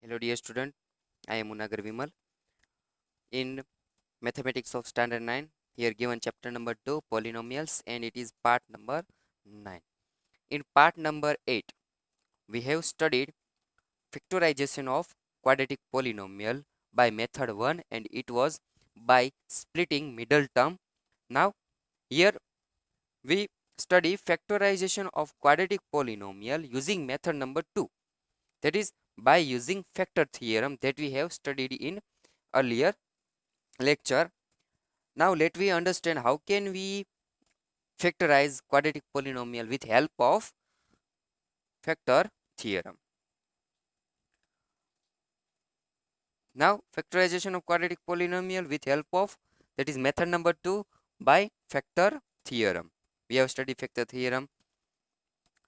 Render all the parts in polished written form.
Hello dear student, I am Munagar Vimal. In Mathematics of Standard 9, here given chapter number 2 polynomials and it is part number 9. In part number 8, we have studied factorization of quadratic polynomial by method 1 and it was by splitting middle term. Now here we study factorization of quadratic polynomial using method number 2, that is by using factor theorem that we have studied in earlier lecture. Now let we understand how can we factorize quadratic polynomial with help of factor theorem. Now factorization of quadratic polynomial with help of, that is method number 2, by factor theorem. We have studied factor theorem.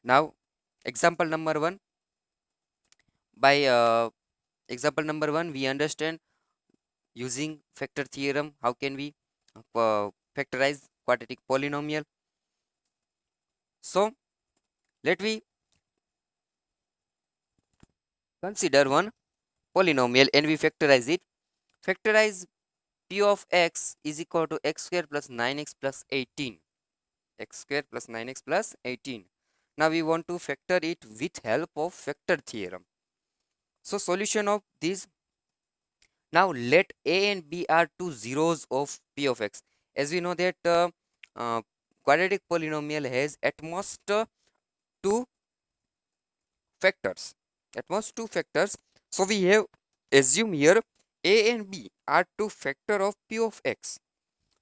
Now example number 1, by example number 1 we understand using factor theorem how can we factorize quadratic polynomial. So let we consider one polynomial and we factorize it. Factorize p of x is equal to x square plus 9x plus 18. X square plus 9x plus 18. Now we want to factor it with help of factor theorem. So solution of this. Now let a and b are two zeros of p of x. As we know that uh, quadratic polynomial has at most two factors. At most two factors. So we have assume here a and b are two factor of p of x.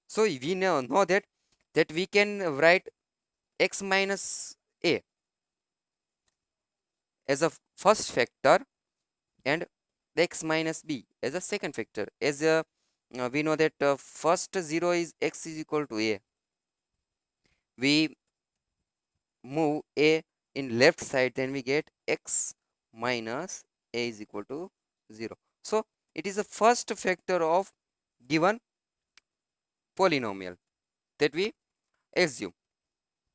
So we know that we can write x minus a as a first factor and x minus b as a second factor. As we know that first 0 is x is equal to a. We move a in left side, then we get x minus a is equal to 0. So it is the first factor of given polynomial that we assume,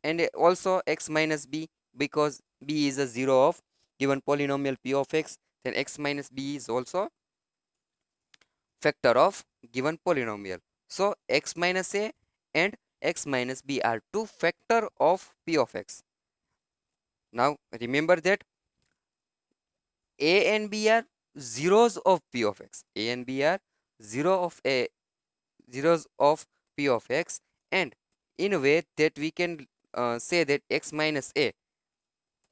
and also x minus b, because b is a 0 of given polynomial p of x, then x minus b is also factor of given polynomial. So x minus a and x minus b are two factor of p of x. Now remember that a and b are zeros of p of x. A and b are zeros of p of x, and in a way that we can say that x minus a,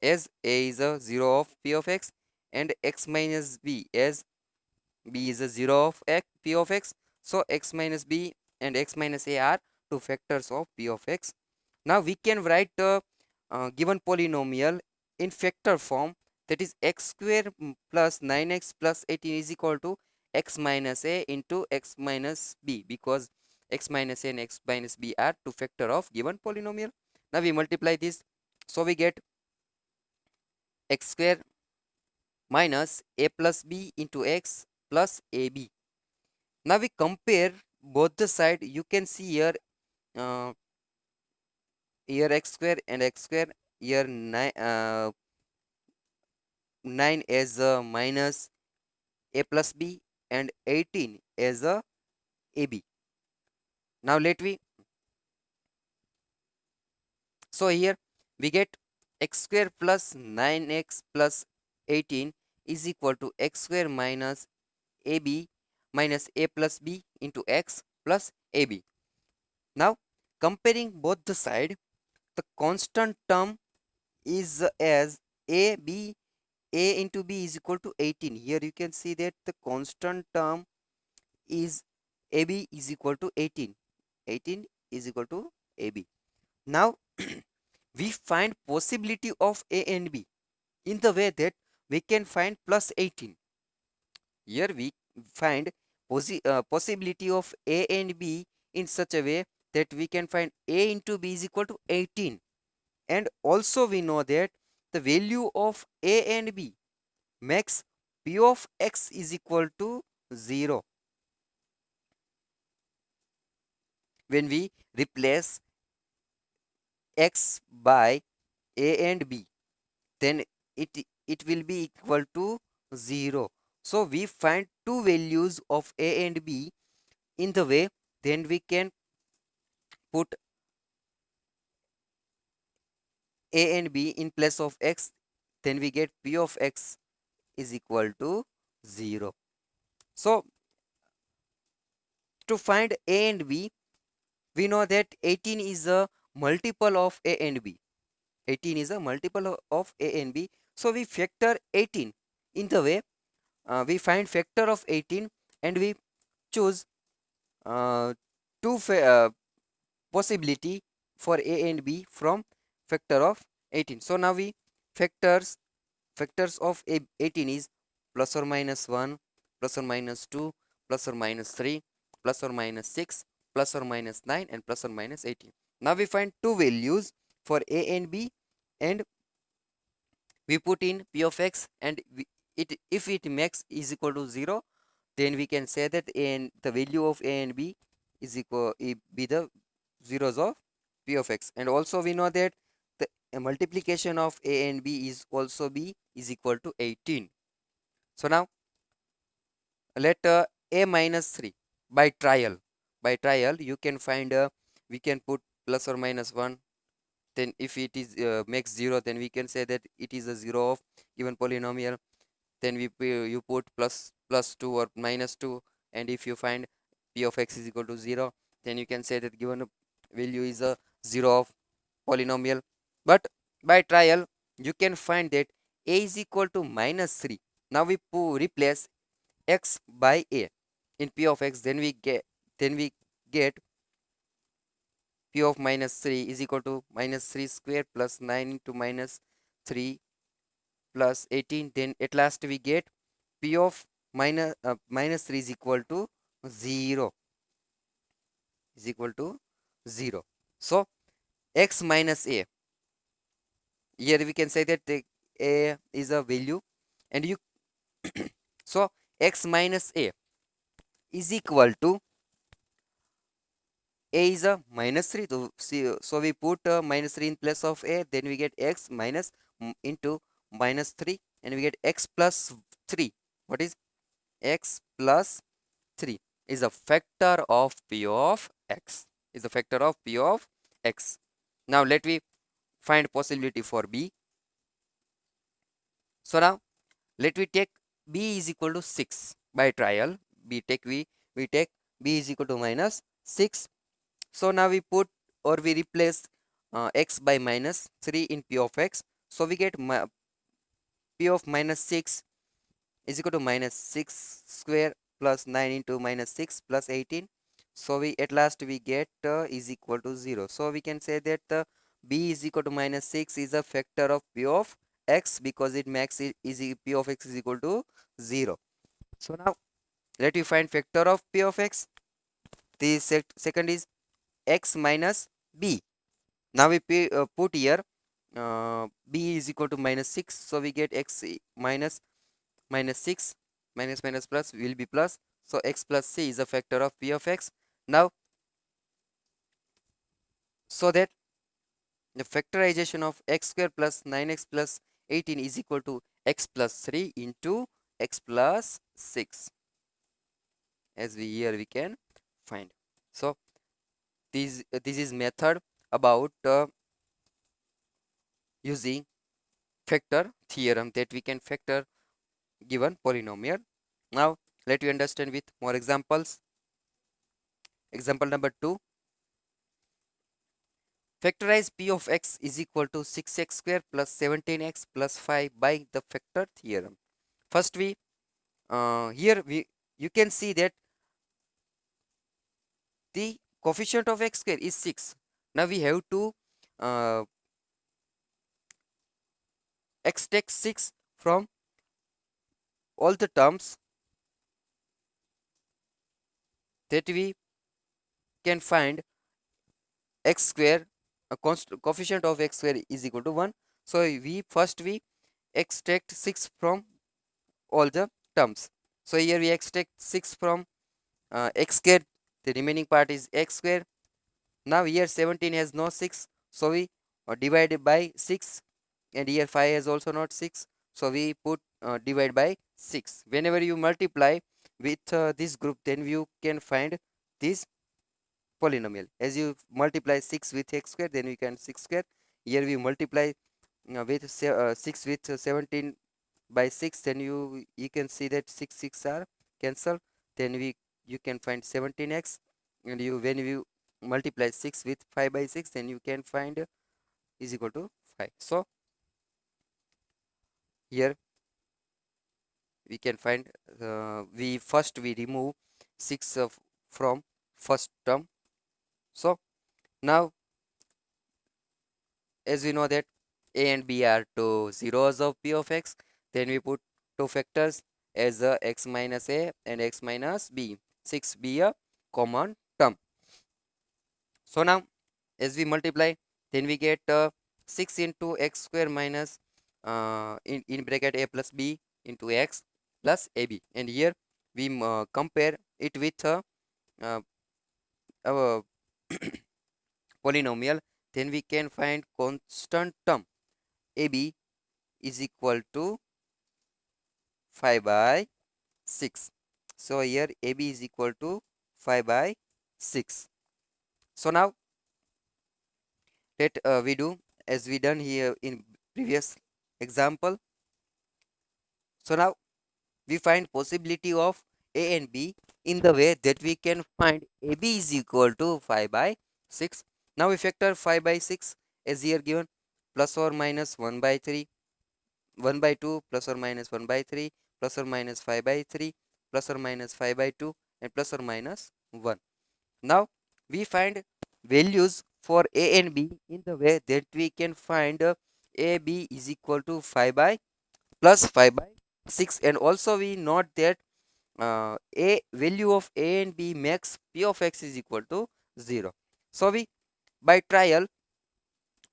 as a is a 0 of p of x, and x minus b as b is a 0 of x, p of x. So x minus b and x minus a are two factors of p of x. Now we can write the given polynomial in factor form, that is x square plus 9x plus 18 is equal to x minus a into x minus b, because x minus a and x minus b are two factor of given polynomial. Now we multiply this, so we get x square minus a plus b into x plus ab. Now we compare both the side. You can see here uh, x square and x square, here 9 as a minus a plus b and 18 as a ab. Now let we, so here we get x square plus 9x plus 18 is equal to x square minus ab minus a plus b into x plus ab. Now comparing both the side, the constant term is as a into b is equal to 18. Here you can see that the constant term is ab is equal to 18. 18 is equal to ab. Now we find possibility of a and b in the way that we can find plus 18. Here we find possibility of a and b in such a way that we can find a into b is equal to 18, and also we know that the value of a and b makes p of x is equal to 0. When we replace x by a and b, then it will be equal to 0. So we find two values of a and b in the way, then we can put a and b in place of x, then we get p of x is equal to 0. So to find a and b, we know that 18 is a multiple of a and b. 18 is a multiple of a and b. So we factor 18 in the way, we find factor of 18 and we choose uh, two possibility for a and b from factor of 18. So now we factors of 18 is plus or minus 1, plus or minus 2, plus or minus 3, plus or minus 6, plus or minus 9, and plus or minus 18. Now we find two values for a and b, and we put in p of x, and if it makes is equal to 0, then we can say that the value of a and b is equal be the zeros of p of x. And also we know that the multiplication of a and b is also b is equal to 18. So now let a minus 3 by trial you can find, we can put plus or minus 1, then if it is makes 0, then we can say that it is a 0 of given polynomial. Then you put plus 2 or minus 2, and if you find p of x is equal to 0, then you can say that given value is a 0 of polynomial. But by trial you can find that a is equal to minus 3. Now we replace x by a in p of x, then we get p of minus 3 is equal to minus 3 square plus 9 into minus 3 plus 18. Then at last we get p of minus 3 is equal to 0. So x minus a, here we can say that the a is a value, and you so x minus a is equal to a is a minus 3, so, so we put minus 3 in place of a, then we get x minus into minus 3, and we get x plus 3. What is x plus 3 is a factor of p of x, is a factor of p of x. Now let me find possibility for b. So now let me take b is equal to 6 by trial. We take b is equal to minus 6. So now we put or we replace x by minus 3 in p of x. So we get p of minus 6 is equal to minus 6 square plus 9 into minus 6 plus 18. So we at last we get is equal to 0. So we can say that b is equal to minus 6 is a factor of p of x, because it makes it p of x is equal to 0. So now let me find factor of p of x. The second is x minus b. Now we put here b is equal to minus 6, so we get x minus minus 6 minus minus plus will be plus. So x plus c is a factor of p of x. Now so that the factorization of x square plus 9x plus 18 is equal to x plus 3 into x plus 6, as we here we can find. So this is method about using factor theorem, that we can factor given polynomial. Now let you understand with more examples. Example number 2, factorize p of x is equal to 6x square plus 17x plus 5 by the factor theorem. First we here we you can see that the coefficient of x square is 6. Now we have to uh, extract 6 from all the terms, that we can find x square, a coefficient of x square is equal to 1. So we extract 6 from all the terms. So here we extract 6 from x square, the remaining part is x square. Now here 17 has no 6, so we divide it by 6, and here 5 has also not 6, So we put divide by 6. Whenever you multiply with this group, then you can find this polynomial. As you multiply 6 with x square, then we can 6 square. Here we multiply with 6 with 17 by 6, then you can see that 6 are cancelled. Then you can find 17x, and you when you multiply 6 with 5 by 6, then you can find is equal to 5. So here we can find we remove 6 from first term. So now, as we know that a and b are two zeros of p of x, then we put two factors as x minus a and x minus b. 6 be a common term. So now, as we multiply, then we get 6 into x square minus in bracket a plus b into x plus ab. And here we compare it with uh, our polynomial. Then we can find constant term ab is equal to 5 by 6. So here ab is equal to 5 by 6. So now let we do as we done here in previous example. So now we find possibility of a and b in the way that we can find ab is equal to 5 by 6. Now we factor 5 by 6 as here given, plus or minus 1 by 3, 1 by 2, plus or minus 1 by 3, plus or minus 5 by 3, plus or minus 5 by 2, and plus or minus 1. Now we find values for a and b in the way that we can find ab is equal to 5 by plus 5 by 6, and also we note that a value of a and b makes p of x is equal to 0. So we by trial,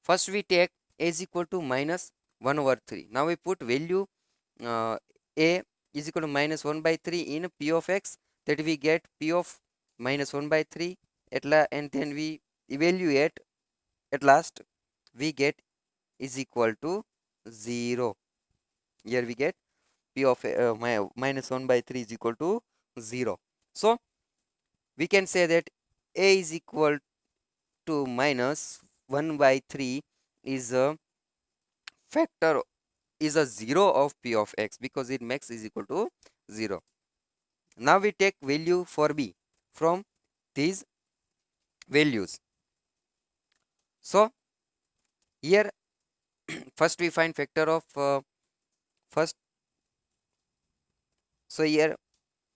first we take a is equal to minus 1 over 3. Now we put value uh, a is equal to minus 1 by 3 in p of x, that we get p of minus 1 by 3 and then we evaluate. At last we get is equal to 0. Here we get p of minus 1 by 3 is equal to 0. So we can say that a is equal to minus 1 by 3 is a factor, is a 0 of p of x, because it makes is equal to 0. Now we take value for b from these values. So here first we find factor of first. So here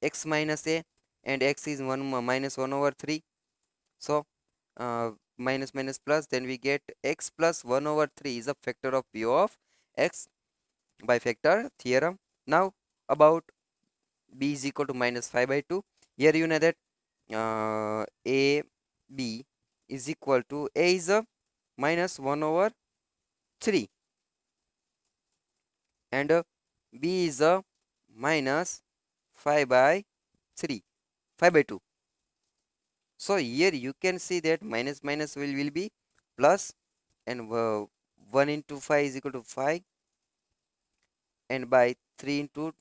x minus a and x is 1 minus 1 over 3. So minus minus plus, then we get x plus 1 over 3 is a factor of p of x by factor theorem. Now about b is equal to minus 5 by 2. Here you know that a b is equal to a is a minus 1 over 3 and b is a minus 5 by 3, 5 by 2. So here you can see that minus minus will be plus, and 1 into 5 is equal to 5, and by 3 into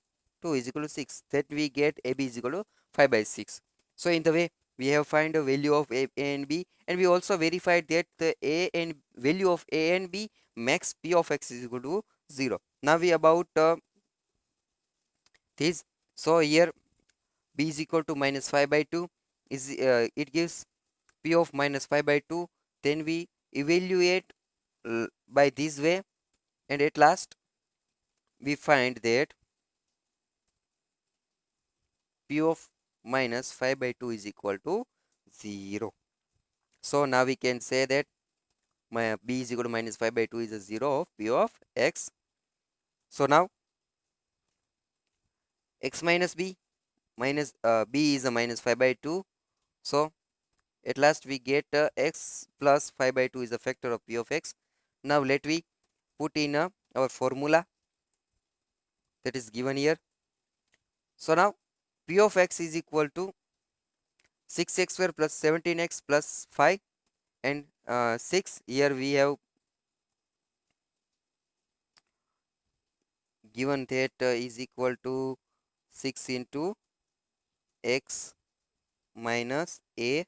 2 is equal to 6, that we get ab is equal to 5 by 6. So in the way we have find a value of a and b, and we also verified that the a and value of a and b max p of x is equal to 0. Now we about this. So here b is equal to minus 5 by 2 is it gives p of minus 5 by 2. Then we evaluate by this way, and at last we find that p of minus 5 by 2 is equal to 0. So now we can say that my b is equal to minus 5 by 2 is a 0 of p of x. So now x minus b minus b is a minus 5 by 2. So at last we get x plus 5 by 2 is a factor of p of x. Now let we put in our formula that is given here. So now p of x is equal to 6x square plus 17x plus 5 and 6. Here we have given that is equal to 6 into x minus a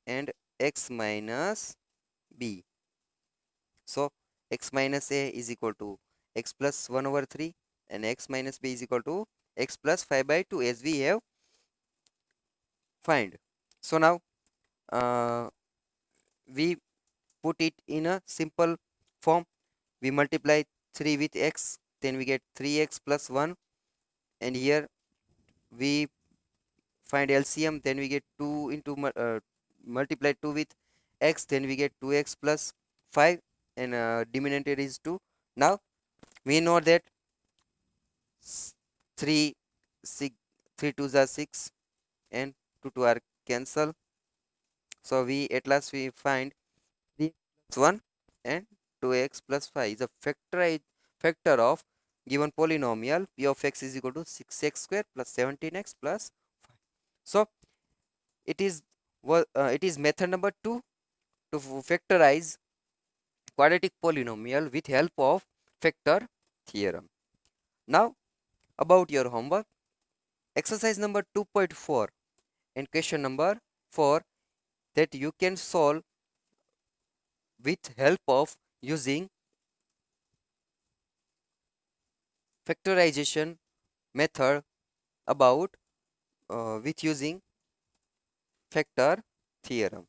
and x minus b. So x minus a is equal to x plus 1 over 3 and x minus b is equal to x plus 5 by 2 as we have find. So now uh, we put it in a simple form. We multiply 3 with x, then we get 3x plus 1, and here we find LCM, then we get 2 into multiply 2 with x, then we get 2x plus 5, and denominator is 2. Now we know that 3 6 3 2s are 6 and 2 2 are cancel. So we at last we find 3 plus 1 and 2x plus 5 is a factor of given polynomial p of x is equal to 6x square plus 17x plus 5. So it is it is method number 2 to factorize quadratic polynomial with help of factor theorem. Now about your homework, exercise number 2.4 and question number 4 that you can solve with help of using factorization method about with using factor theorem.